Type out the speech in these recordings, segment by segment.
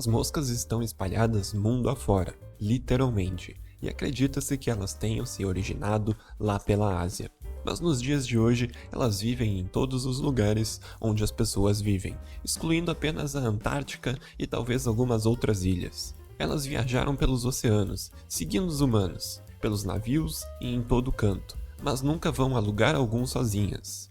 As moscas estão espalhadas mundo afora, literalmente, e acredita-se que elas tenham se originado lá pela Ásia. Mas nos dias de hoje, elas vivem em todos os lugares onde as pessoas vivem, excluindo apenas a Antártica e talvez algumas outras ilhas. Elas viajaram pelos oceanos, seguindo os humanos, pelos navios e em todo canto, mas nunca vão a lugar algum sozinhas.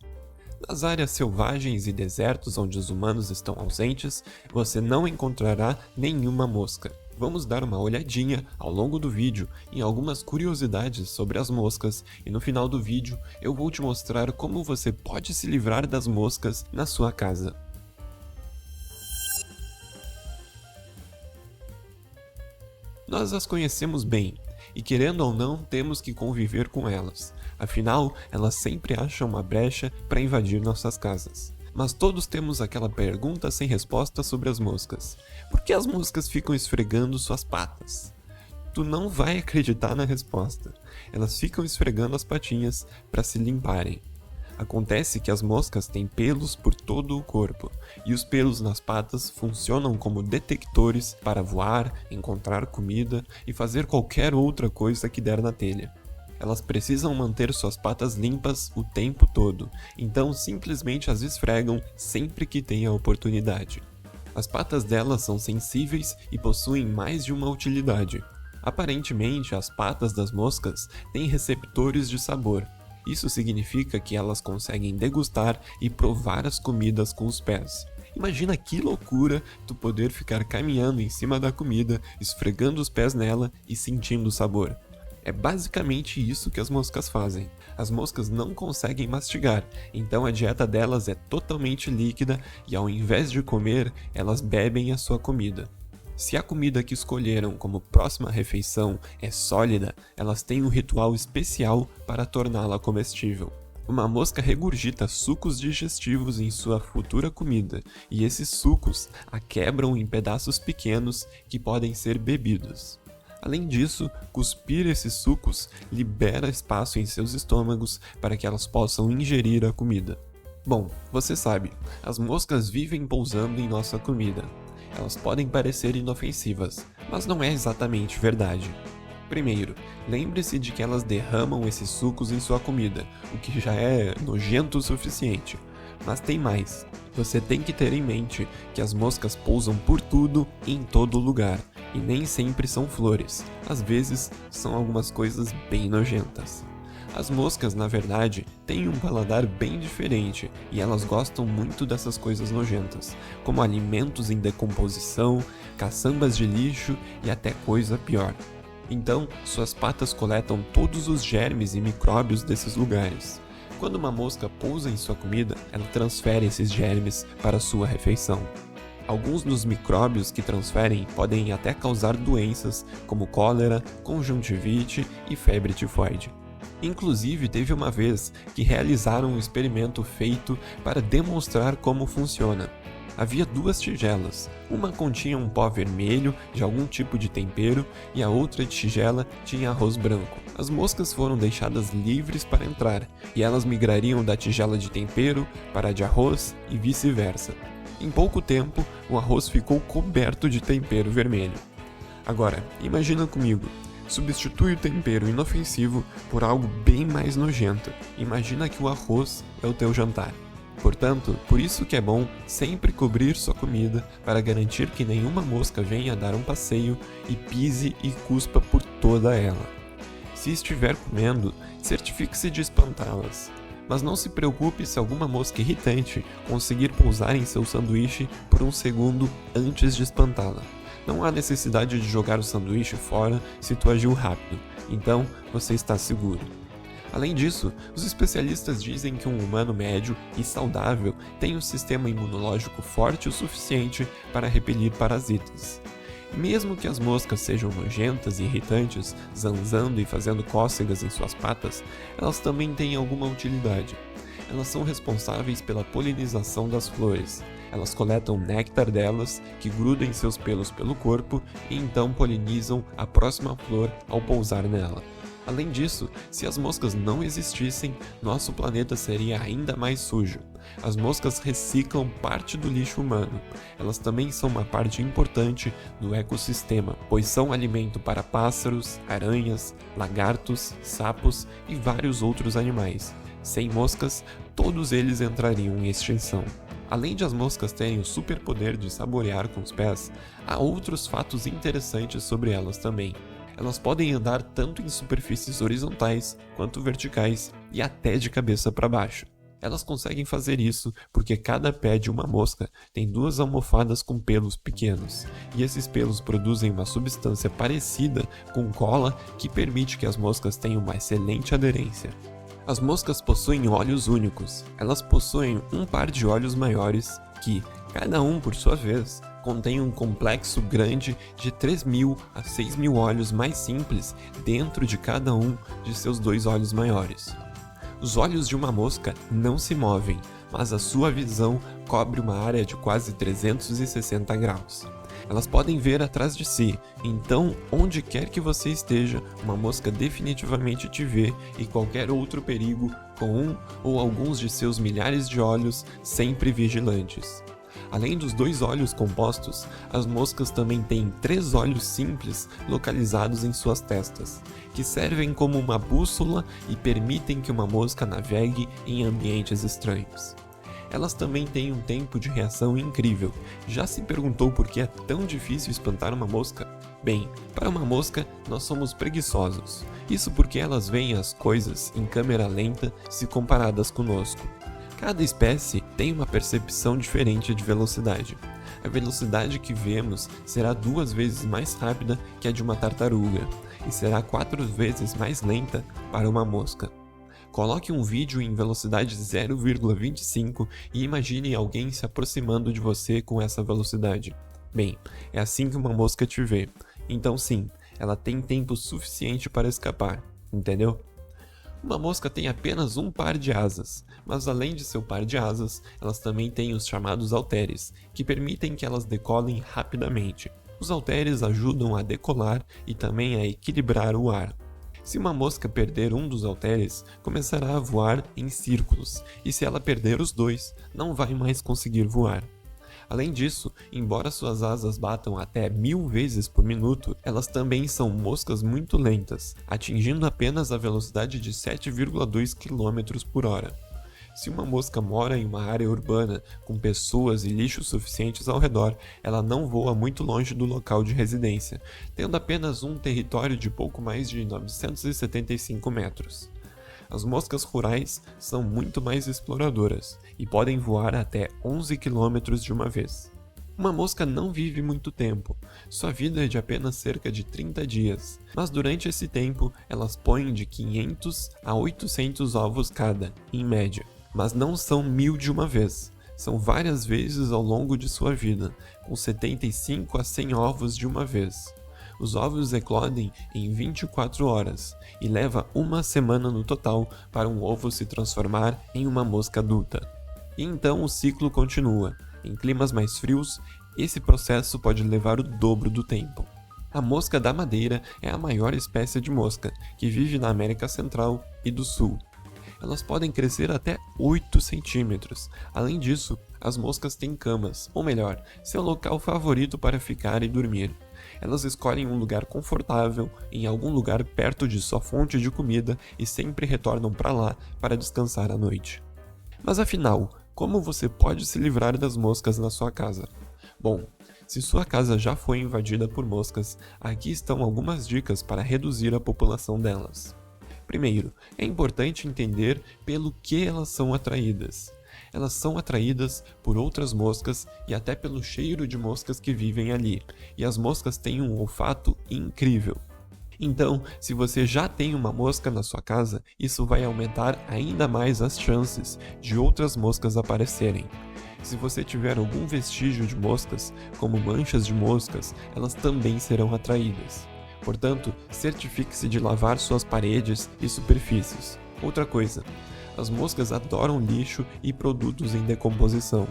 Nas áreas selvagens e desertos onde os humanos estão ausentes, você não encontrará nenhuma mosca. Vamos dar uma olhadinha ao longo do vídeo em algumas curiosidades sobre as moscas e no final do vídeo eu vou te mostrar como você pode se livrar das moscas na sua casa. Nós as conhecemos bem, e querendo ou não, temos que conviver com elas. Afinal, elas sempre acham uma brecha para invadir nossas casas. Mas todos temos aquela pergunta sem resposta sobre as moscas. Por que as moscas ficam esfregando suas patas? Tu não vai acreditar na resposta. Elas ficam esfregando as patinhas para se limparem. Acontece que as moscas têm pelos por todo o corpo, e os pelos nas patas funcionam como detectores para voar, encontrar comida e fazer qualquer outra coisa que der na telha. Elas precisam manter suas patas limpas o tempo todo, então simplesmente as esfregam sempre que têm a oportunidade. As patas delas são sensíveis e possuem mais de uma utilidade. Aparentemente, as patas das moscas têm receptores de sabor. Isso significa que elas conseguem degustar e provar as comidas com os pés. Imagina que loucura tu poder ficar caminhando em cima da comida, esfregando os pés nela e sentindo o sabor. É basicamente isso que as moscas fazem. As moscas não conseguem mastigar, então a dieta delas é totalmente líquida e ao invés de comer, elas bebem a sua comida. Se a comida que escolheram como próxima refeição é sólida, elas têm um ritual especial para torná-la comestível. Uma mosca regurgita sucos digestivos em sua futura comida, e esses sucos a quebram em pedaços pequenos que podem ser bebidos. Além disso, cuspir esses sucos libera espaço em seus estômagos para que elas possam ingerir a comida. Bom, você sabe, as moscas vivem pousando em nossa comida. Elas podem parecer inofensivas, mas não é exatamente verdade. Primeiro, lembre-se de que elas derramam esses sucos em sua comida, o que já é nojento o suficiente. Mas tem mais. Você tem que ter em mente que as moscas pousam por tudo e em todo lugar, e nem sempre são flores. Às vezes, são algumas coisas bem nojentas. As moscas, na verdade, têm um paladar bem diferente e elas gostam muito dessas coisas nojentas, como alimentos em decomposição, caçambas de lixo e até coisa pior. Então, suas patas coletam todos os germes e micróbios desses lugares. Quando uma mosca pousa em sua comida, ela transfere esses germes para sua refeição. Alguns dos micróbios que transferem podem até causar doenças como cólera, conjuntivite e febre tifoide. Inclusive, teve uma vez que realizaram um experimento feito para demonstrar como funciona. Havia duas tigelas, uma continha um pó vermelho de algum tipo de tempero e a outra tigela tinha arroz branco. As moscas foram deixadas livres para entrar e elas migrariam da tigela de tempero para a de arroz e vice-versa. Em pouco tempo, o arroz ficou coberto de tempero vermelho. Agora, imagina comigo. Substitui o tempero inofensivo por algo bem mais nojento. Imagina que o arroz é o teu jantar. Portanto, por isso que é bom sempre cobrir sua comida para garantir que nenhuma mosca venha dar um passeio e pise e cuspa por toda ela. Se estiver comendo, certifique-se de espantá-las. Mas não se preocupe se alguma mosca irritante conseguir pousar em seu sanduíche por um segundo antes de espantá-la. Não há necessidade de jogar o sanduíche fora se tu agiu rápido, então você está seguro. Além disso, os especialistas dizem que um humano médio e saudável tem um sistema imunológico forte o suficiente para repelir parasitas. Mesmo que as moscas sejam nojentas e irritantes, zanzando e fazendo cócegas em suas patas, elas também têm alguma utilidade. Elas são responsáveis pela polinização das flores. Elas coletam o néctar delas, que gruda em seus pelos pelo corpo, e então polinizam a próxima flor ao pousar nela. Além disso, se as moscas não existissem, nosso planeta seria ainda mais sujo. As moscas reciclam parte do lixo humano. Elas também são uma parte importante do ecossistema, pois são alimento para pássaros, aranhas, lagartos, sapos e vários outros animais. Sem moscas, todos eles entrariam em extinção. Além de as moscas terem o superpoder de saborear com os pés, há outros fatos interessantes sobre elas também. Elas podem andar tanto em superfícies horizontais quanto verticais e até de cabeça para baixo. Elas conseguem fazer isso porque cada pé de uma mosca tem 2 almofadas com pelos pequenos, e esses pelos produzem uma substância parecida com cola que permite que as moscas tenham uma excelente aderência. As moscas possuem olhos únicos. Elas possuem um par de olhos maiores que, cada um por sua vez, contém um complexo grande de 3.000 a 6.000 olhos mais simples dentro de cada um de seus 2 olhos maiores. Os olhos de uma mosca não se movem, mas a sua visão cobre uma área de quase 360 graus. Elas podem ver atrás de si, então onde quer que você esteja, uma mosca definitivamente te vê e qualquer outro perigo com um ou alguns de seus milhares de olhos sempre vigilantes. Além dos 2 olhos compostos, as moscas também têm 3 olhos simples localizados em suas testas, que servem como uma bússola e permitem que uma mosca navegue em ambientes estranhos. Elas também têm um tempo de reação incrível. Já se perguntou por que é tão difícil espantar uma mosca? Bem, para uma mosca, nós somos preguiçosos. Isso porque elas veem as coisas em câmera lenta se comparadas conosco. Cada espécie tem uma percepção diferente de velocidade. A velocidade que vemos será 2 vezes mais rápida que a de uma tartaruga, e será 4 vezes mais lenta para uma mosca. Coloque um vídeo em velocidade 0,25 e imagine alguém se aproximando de você com essa velocidade. Bem, é assim que uma mosca te vê. Então sim, ela tem tempo suficiente para escapar, entendeu? Uma mosca tem apenas um par de asas, mas além de seu par de asas, elas também têm os chamados halteres, que permitem que elas decolem rapidamente. Os halteres ajudam a decolar e também a equilibrar o ar. Se uma mosca perder um dos halteres, começará a voar em círculos, e se ela perder os 2, não vai mais conseguir voar. Além disso, embora suas asas batam até 1000 vezes por minuto, elas também são moscas muito lentas, atingindo apenas a velocidade de 7,2 km por hora. Se uma mosca mora em uma área urbana com pessoas e lixo suficientes ao redor, ela não voa muito longe do local de residência, tendo apenas um território de pouco mais de 975 metros. As moscas rurais são muito mais exploradoras e podem voar até 11 km de uma vez. Uma mosca não vive muito tempo, sua vida é de apenas cerca de 30 dias, mas durante esse tempo elas põem de 500 a 800 ovos cada, em média. Mas não são 1000 de uma vez, são várias vezes ao longo de sua vida, com 75 a 100 ovos de uma vez. Os ovos eclodem em 24 horas e leva 1 semana no total para um ovo se transformar em uma mosca adulta. E então o ciclo continua. Em climas mais frios, esse processo pode levar o dobro do tempo. A mosca da madeira é a maior espécie de mosca, que vive na América Central e do Sul. Elas podem crescer até 8 centímetros. Além disso, as moscas têm camas, ou melhor, seu local favorito para ficar e dormir. Elas escolhem um lugar confortável, em algum lugar perto de sua fonte de comida e sempre retornam para lá para descansar à noite. Mas afinal, como você pode se livrar das moscas na sua casa? Bom, se sua casa já foi invadida por moscas, aqui estão algumas dicas para reduzir a população delas. Primeiro, é importante entender pelo que elas são atraídas. Elas são atraídas por outras moscas e até pelo cheiro de moscas que vivem ali, e as moscas têm um olfato incrível. Então, se você já tem uma mosca na sua casa, isso vai aumentar ainda mais as chances de outras moscas aparecerem. Se você tiver algum vestígio de moscas, como manchas de moscas, elas também serão atraídas. Portanto, certifique-se de lavar suas paredes e superfícies. Outra coisa, As moscas adoram lixo e produtos em decomposição.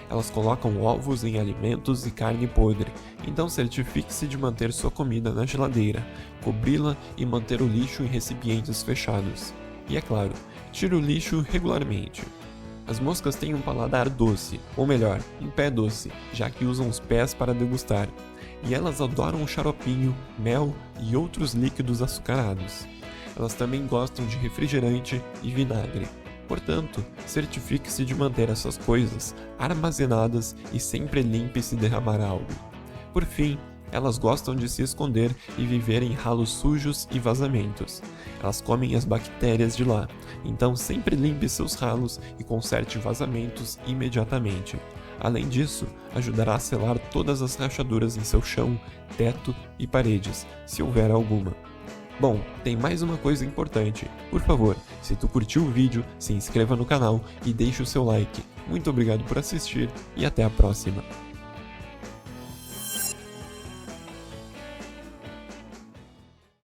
Elas colocam ovos em alimentos e carne podre, então certifique-se de manter sua comida na geladeira, cobri-la e manter o lixo em recipientes fechados. E é claro, tire o lixo regularmente. As moscas têm um paladar doce, ou melhor, um pé doce, já que usam os pés para degustar. E elas adoram o xaropinho, mel e outros líquidos açucarados. Elas também gostam de refrigerante e vinagre. Portanto, certifique-se de manter essas coisas armazenadas e sempre limpe se derramar algo. Por fim, elas gostam de se esconder e viver em ralos sujos e vazamentos. Elas comem as bactérias de lá, então sempre limpe seus ralos e conserte vazamentos imediatamente. Além disso, ajudará a selar todas as rachaduras em seu chão, teto e paredes, se houver alguma. Bom, tem mais uma coisa importante. Por favor, se tu curtiu o vídeo, se inscreva no canal e deixe o seu like. Muito obrigado por assistir e até a próxima.